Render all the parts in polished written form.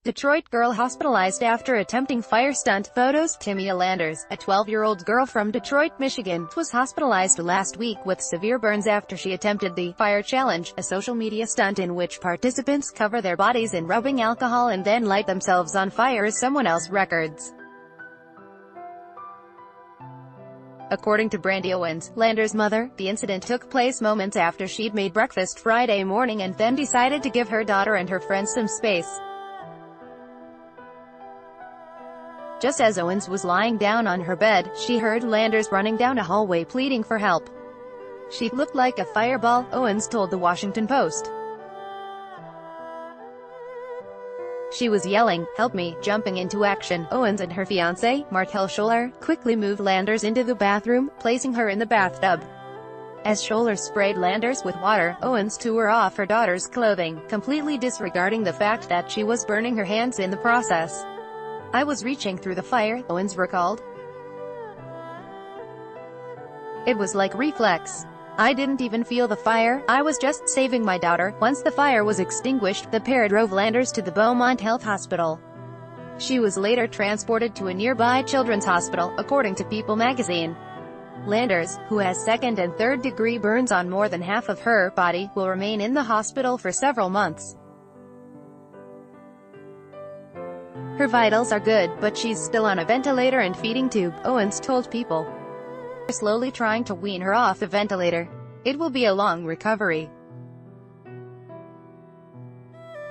Detroit girl hospitalized after attempting fire stunt. Photos. Timea Landers, a 12-year-old girl from Detroit, Michigan, was hospitalized last week with severe burns after she attempted the Fire Challenge, a social media stunt in which participants cover their bodies in rubbing alcohol and then light themselves on fire as someone else records. According to Brandy Owens, Landers' mother, the incident took place moments after she'd made breakfast Friday morning and then decided to give her daughter and her friends some space. Just as Owens was lying down on her bed, she heard Landers running down a hallway pleading for help. She looked like a fireball, Owens told the Washington Post. She was yelling, "Help me," jumping into action. Owens and her fiancé, Markel Scholler, quickly moved Landers into the bathroom, placing her in the bathtub. As Scholler sprayed Landers with water, Owens tore off her daughter's clothing, completely disregarding the fact that she was burning her hands in the process. "I was reaching through the fire," Owens recalled. "It was like reflex. I didn't even feel the fire, I was just saving my daughter." Once the fire was extinguished, the pair drove Landers to the Beaumont Health Hospital. She was later transported to a nearby children's hospital, according to People magazine. Landers, who has second- and third-degree burns on more than half of her body, will remain in the hospital for several months. "Her vitals are good, but she's still on a ventilator and feeding tube," Owens told People. "We're slowly trying to wean her off the ventilator. It will be a long recovery.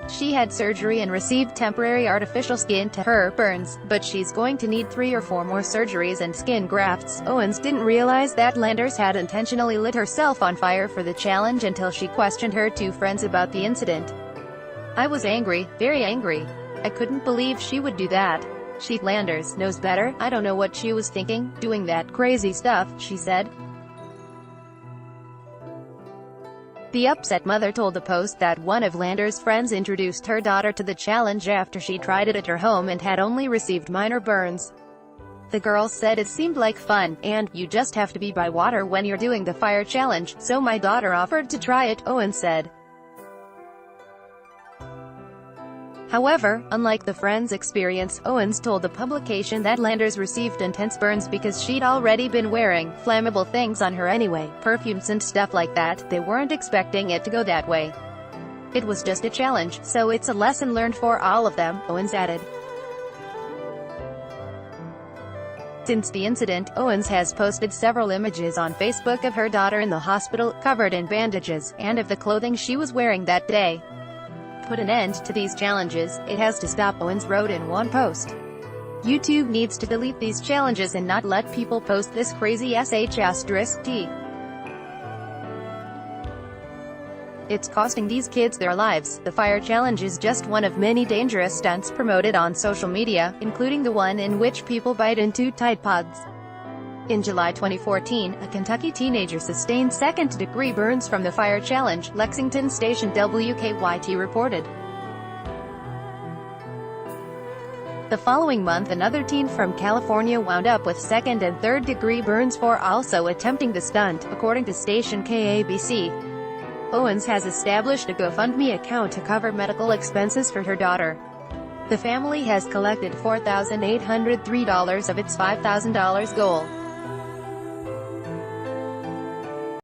She had surgery and received temporary artificial skin to her burns, but she's going to need 3 or 4 more surgeries and skin grafts." Owens didn't realize that Landers had intentionally lit herself on fire for the challenge until she questioned her 2 friends about the incident. "I was angry, very angry. I couldn't believe she would do that. Landers knows better. I don't know what she was thinking, doing that crazy stuff," she said. The upset mother told the Post that one of Landers' friends introduced her daughter to the challenge after she tried it at her home and had only received minor burns. The girl said it seemed like fun, and, "You just have to be by water when you're doing the fire challenge, so my daughter offered to try it," Owens said. However, unlike the friend's experience, Owens told the publication that Landers received intense burns because she'd already been wearing flammable things on her anyway, perfumes and stuff like that. They weren't expecting it to go that way. "It was just a challenge, so it's a lesson learned for all of them," Owens added. Since the incident, Owens has posted several images on Facebook of her daughter in the hospital, covered in bandages, and of the clothing she was wearing that day. "Put an end to these challenges, it has to stop," Owens wrote in one post. "YouTube needs to delete these challenges and not let people post this crazy sh*t. It's costing these kids their lives." The Fire Challenge is just one of many dangerous stunts promoted on social media, including the one in which people bite into Tide Pods. In July 2014, a Kentucky teenager sustained second-degree burns from the Fire Challenge, Lexington station WKYT reported. The following month, another teen from California wound up with second- and third-degree burns for also attempting the stunt, according to station KABC. Owens has established a GoFundMe account to cover medical expenses for her daughter. The family has collected $4,803 of its $5,000 goal.